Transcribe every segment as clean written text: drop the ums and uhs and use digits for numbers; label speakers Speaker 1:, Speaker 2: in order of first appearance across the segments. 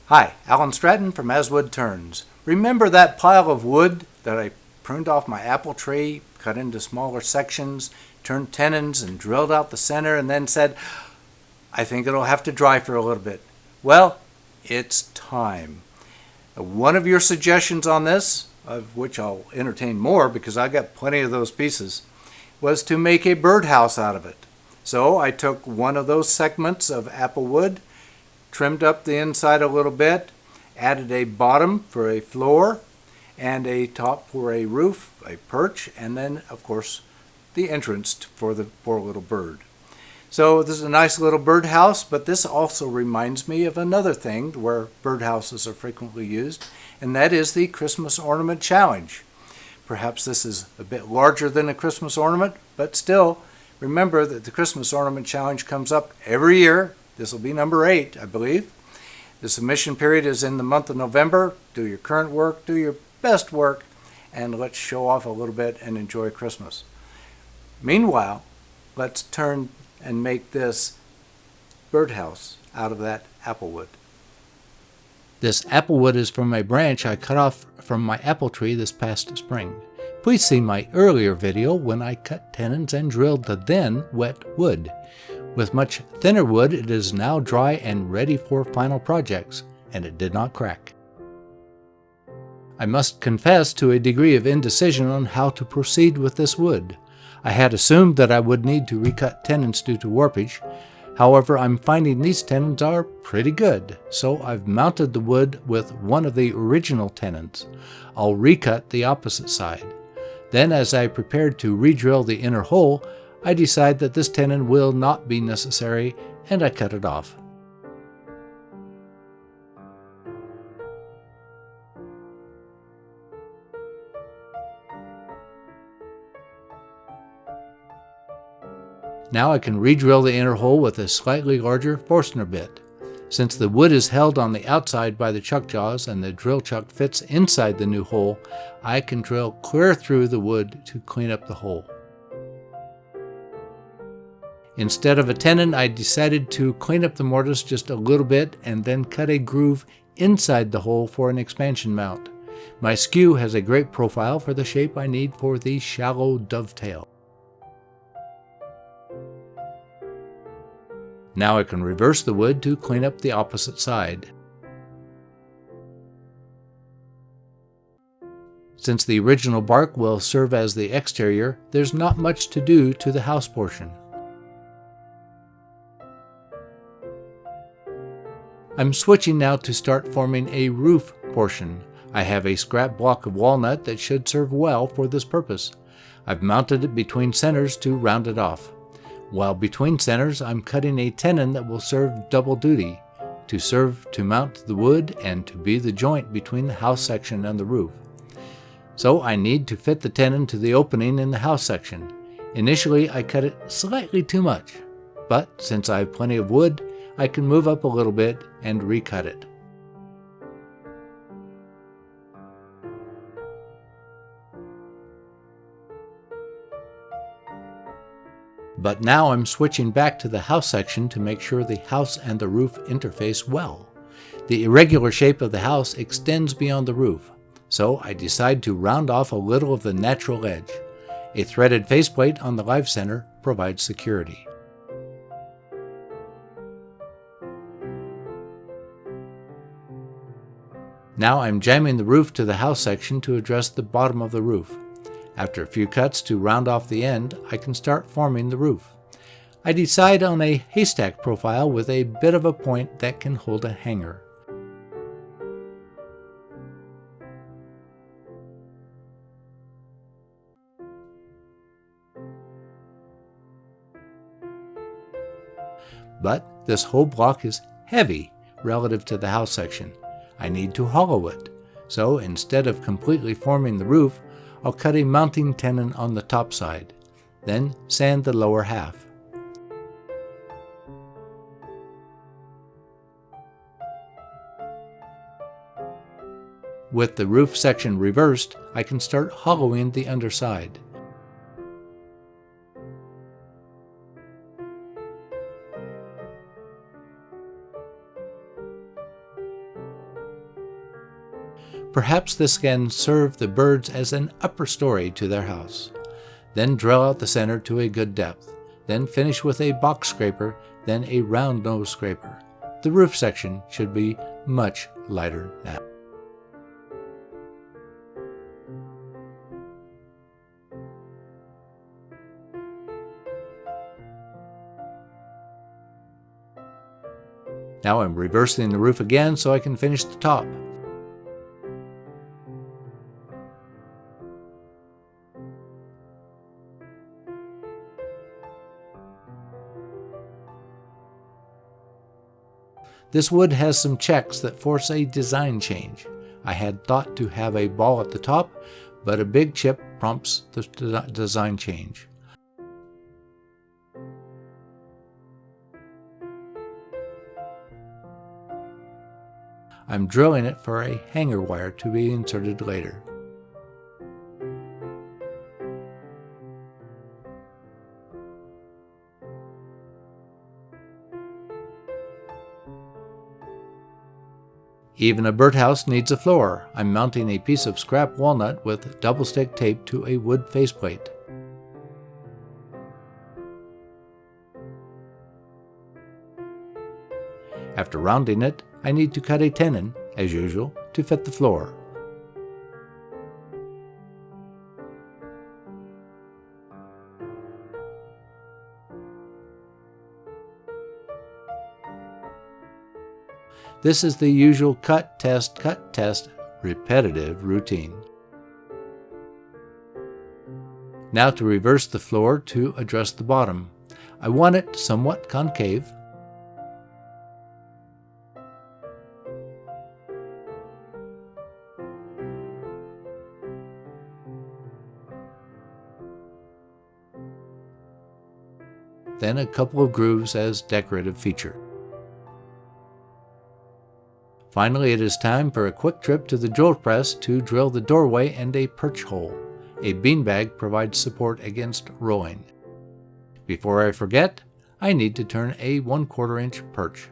Speaker 1: Hi, Alan Stratton from As Wood Turns. Remember that pile of wood that I pruned off my apple tree, cut into smaller sections, turned tenons and drilled out the center and then said, I think it'll have to dry for a little bit. Well, it's time. One of your suggestions on this, of which I'll entertain more because I got plenty of those pieces, was to make a birdhouse out of it. So I took one of those segments of apple wood, trimmed up the inside a little bit, added a bottom for a floor, and a top for a roof, a perch, and then, of course, the entrance for the poor little bird. So this is a nice little birdhouse, but this also reminds me of another thing where birdhouses are frequently used, and that is the Christmas Ornament Challenge. Perhaps this is a bit larger than a Christmas ornament, but still, remember that the Christmas Ornament Challenge comes up every year. This will be number 8, I believe. The submission period is in the month of November. Do your current work, do your best work, and let's show off a little bit and enjoy Christmas. Meanwhile, let's turn and make this birdhouse out of that applewood. This applewood is from a branch I cut off from my apple tree this past spring. Please see my earlier video when I cut tenons and drilled the then wet wood. With much thinner wood, it is now dry and ready for final projects, and it did not crack. I must confess to a degree of indecision on how to proceed with this wood. I had assumed that I would need to recut tenons due to warpage. However, I'm finding these tenons are pretty good, so I've mounted the wood with one of the original tenons. I'll recut the opposite side. Then, as I prepared to re-drill the inner hole, I decide that this tenon will not be necessary, and I cut it off. Now I can re-drill the inner hole with a slightly larger Forstner bit. Since the wood is held on the outside by the chuck jaws and the drill chuck fits inside the new hole, I can drill clear through the wood to clean up the hole. Instead of a tenon, I decided to clean up the mortise just a little bit and then cut a groove inside the hole for an expansion mount. My skew has a great profile for the shape I need for the shallow dovetail. Now I can reverse the wood to clean up the opposite side. Since the original bark will serve as the exterior, there's not much to do to the house portion. I'm switching now to start forming a roof portion. I have a scrap block of walnut that should serve well for this purpose. I've mounted it between centers to round it off. While between centers, I'm cutting a tenon that will serve double duty, to serve to mount the wood and to be the joint between the house section and the roof. So I need to fit the tenon to the opening in the house section. Initially, I cut it slightly too much, but since I have plenty of wood, I can move up a little bit and recut it. But now I'm switching back to the house section to make sure the house and the roof interface well. The irregular shape of the house extends beyond the roof, so I decide to round off a little of the natural edge. A threaded faceplate on the live center provides security. Now I'm jamming the roof to the house section to address the bottom of the roof. After a few cuts to round off the end, I can start forming the roof. I decide on a haystack profile with a bit of a point that can hold a hanger. But this whole block is heavy relative to the house section. I need to hollow it. So instead of completely forming the roof, I'll cut a mounting tenon on the top side, then sand the lower half. With the roof section reversed, I can start hollowing the underside. Perhaps this can serve the birds as an upper story to their house. Then drill out the center to a good depth. Then finish with a box scraper, then a round nose scraper. The roof section should be much lighter now. Now I'm reversing the roof again so I can finish the top. This wood has some checks that force a design change. I had thought to have a ball at the top, but a big chip prompts the design change. I'm drilling it for a hanger wire to be inserted later. Even a birdhouse needs a floor. I'm mounting a piece of scrap walnut with double stick tape to a wood faceplate. After rounding it, I need to cut a tenon, as usual, to fit the floor. This is the usual cut, test, repetitive routine. Now to reverse the floor to address the bottom. I want it somewhat concave. Then a couple of grooves as decorative feature. Finally, it is time for a quick trip to the drill press to drill the doorway and a perch hole. A beanbag provides support against rolling. Before I forget, I need to turn a 1/4 inch perch.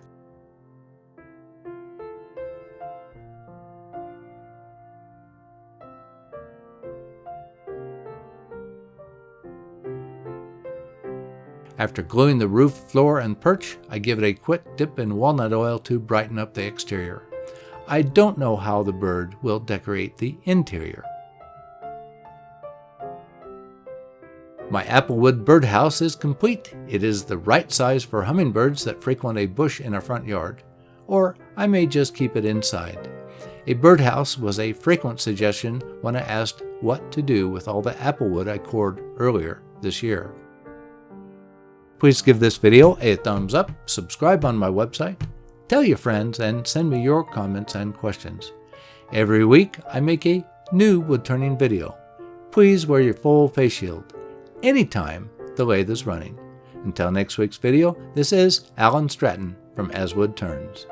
Speaker 1: After gluing the roof, floor, and perch, I give it a quick dip in walnut oil to brighten up the exterior. I don't know how the bird will decorate the interior. My applewood birdhouse is complete. It is the right size for hummingbirds that frequent a bush in our front yard, or I may just keep it inside. A birdhouse was a frequent suggestion when I asked what to do with all the applewood I cored earlier this year. Please give this video a thumbs up, subscribe on my website, tell your friends, and send me your comments and questions. Every week, I make a new woodturning video. Please wear your full face shield anytime the lathe is running. Until next week's video, this is Alan Stratton from As Wood Turns.